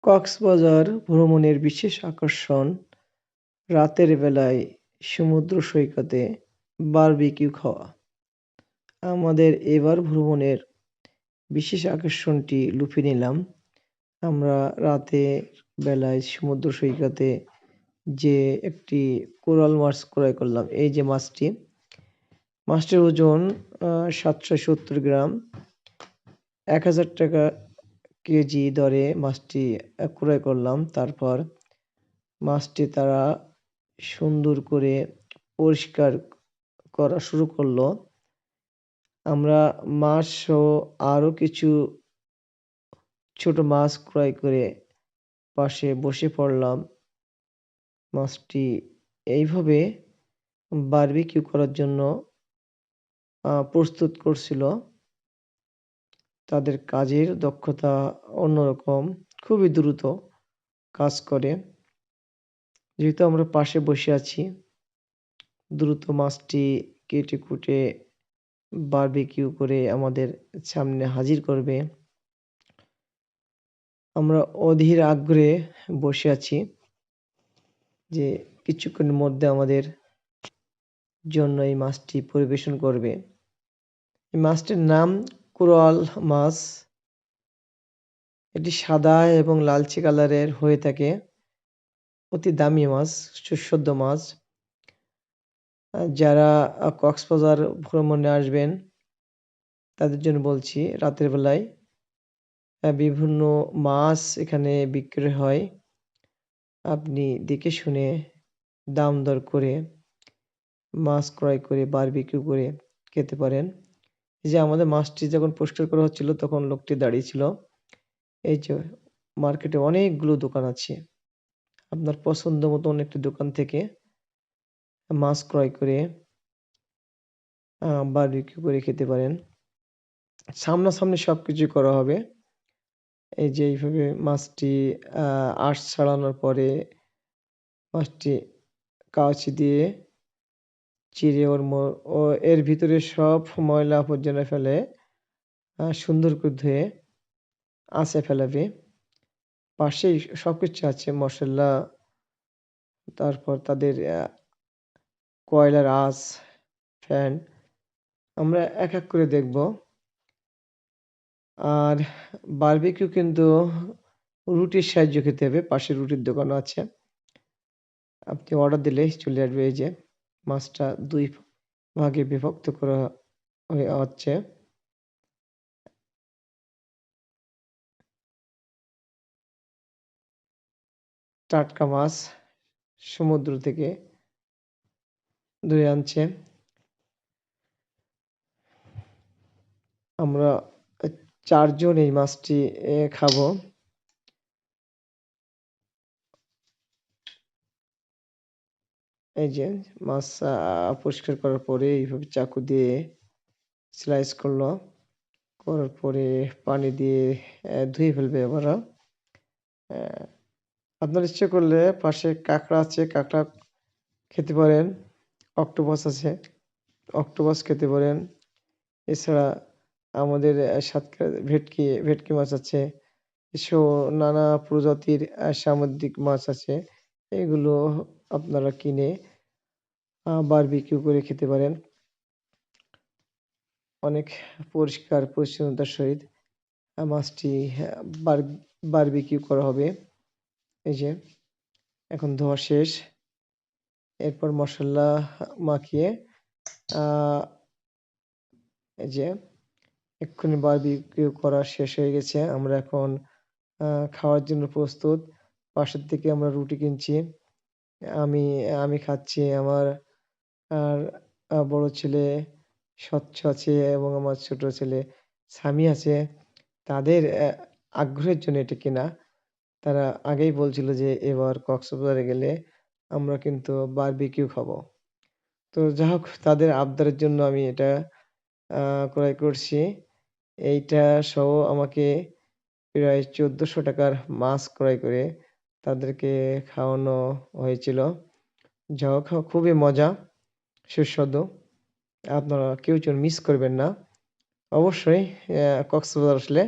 কক্সবাজার ভ্রমণের বিশেষ আকর্ষণ রাতের বেলায় সমুদ্র সৈকতে বারবিকিউ খাওয়া। আমাদের এবার ভ্রমণের বিশেষ আকর্ষণটি লুফে নিলাম। আমরা রাতের বেলায় সমুদ্র সৈকতে যে একটি কোরাল মাছ ক্রয় করলাম। এই যে মাছটি, মাছটির ওজন ৭৭০ গ্রাম। ১,০০০ টাকা কেজি দরে মাছটি ক্রয় করলাম। তারপর মাছটি তারা সুন্দর করে পরিষ্কার করা শুরু করলো। আমরা মাছ সহ আরো কিছু ছোট মাছ ক্রয় করে পাশে বসে পড়লাম। মাছটি এইভাবে বারবিকিউ করার জন্য প্রস্তুত করছিল। তাদের কাজের দক্ষতা অন্যরকম, খুবই দ্রুত কাজ করে। যেহেতু আমরা পাশে বসে আছি, দ্রুত মাছটি কেটে কুটে বারবিকিউ করে আমাদের সামনে হাজির করবে। আমরা অধীর আগ্রহে বসে আছি যে কিছুক্ষণের মধ্যে আমাদের জন্য এই মাছটি পরিবেশন করবে। এই মাছটির নাম কোরাল মাছ। এটি সাদা এবং লালচে কালারের হয়ে থাকে। অতি দামি মাছ, সুস্বাদু মাছ। যারা কক্সবাজার ভ্রমণে আসবেন তাদের জন্য বলছি, রাতের বেলায় বিভিন্ন মাছ এখানে বিক্রি হয়। আপনি দেখে শুনে দাম দর করে মাছ ক্রয় করে বারবিকিউ করে খেতে পারেন। এই যে আমাদের মাছটি যখন পরিষ্কার করা হচ্ছিল তখন লোকটি দাঁড়িয়ে ছিল। এই যে মার্কেটে অনেকগুলো দোকান আছে। আপনার পছন্দ মতন একটি দোকান থেকে মাছ ক্রয় করে বারবিকিউ করে খেতে পারেন। সামনাসামনি সবকিছু করা হবে। এই যে এইভাবে মাছটি আঁশ ছাড়ানোর পরে মাছটি কাঁচি দিয়ে চিড়ে ও এর ভিতরে সব ময়লা আবর্জনা ফেলে সুন্দর করে ধুয়ে আঁচে ফেলাবে। পাশেই সবকিছু আছে, মশলা, তারপর তাদের কয়লার আঁচ, ফ্যান। আমরা এক এক করে দেখব। আর বারবিকিউ কিন্তু রুটির সাহায্যে খেতে হবে। পাশে রুটির দোকানও আছে। আপনি অর্ডার দিলেই চলে আসবে। এই যে মাছটা ২ ভাগে বিভক্ত করা হচ্ছে। টাটকা মাছ সমুদ্র থেকে ধরে আনছে। আমরা ৪ জন এই মাছটি খাবো। এই যে মাছ পরিষ্কার করার পরে এইভাবে চাকু দিয়ে স্লাইস করলো। করার পরে পানি দিয়ে ধুয়ে ফেলবে ওরা। আপনার ইচ্ছে করলে পাশে কাঁকড়া আছে, কাঁকড়া খেতে পারেন। অক্টোপাস আছে, অক্টোপাস খেতে পারেন। এছাড়া আমাদের সাতক্ষীরার ভেটকি মাছ আছে। এসব নানা প্রজাতির সামুদ্রিক মাছ আছে। এগুলো আপনারা কিনে বারবিকিউ করে খেতে পারেন। অনেক পরিষ্কার পরিচ্ছন্নতার সহিত মাছটি বারবিকিউ করা হবে। এই যে এখন ধোয়া শেষ। এরপর মশলা মাখিয়ে এই যে এক্ষুনি বারবিকিউ করা শেষ হয়ে গেছে। আমরা এখন খাওয়ার জন্য প্রস্তুত। পাশের থেকে আমরা রুটি কিনছি। আমি আমি খাচ্ছি। আমার আর বড় ছেলে স্বচ্ছ আছে এবং আমার ছোট ছেলে স্বামী আছে। তাদের আগ্রহের জন্য এটা কেনা। তারা আগেই বলছিল যে এবার কক্সবাজারে গেলে আমরা কিন্তু বারবিকিউ খাবো। তো যাই হোক, তাদের আবদারের জন্য আমি এটা ক্রয় করছি। এইটা সহ আমাকে প্রায় ১৪০০ টাকার মাছ ক্রয় করে তাদেরকে খাওয়ানো হয়েছিল। যাই হোক, খুবই মজা, সুস্বাদু। আপনারা কেউ যেন মিস করবেন না। অবশ্যই কক্সবাজার আসলে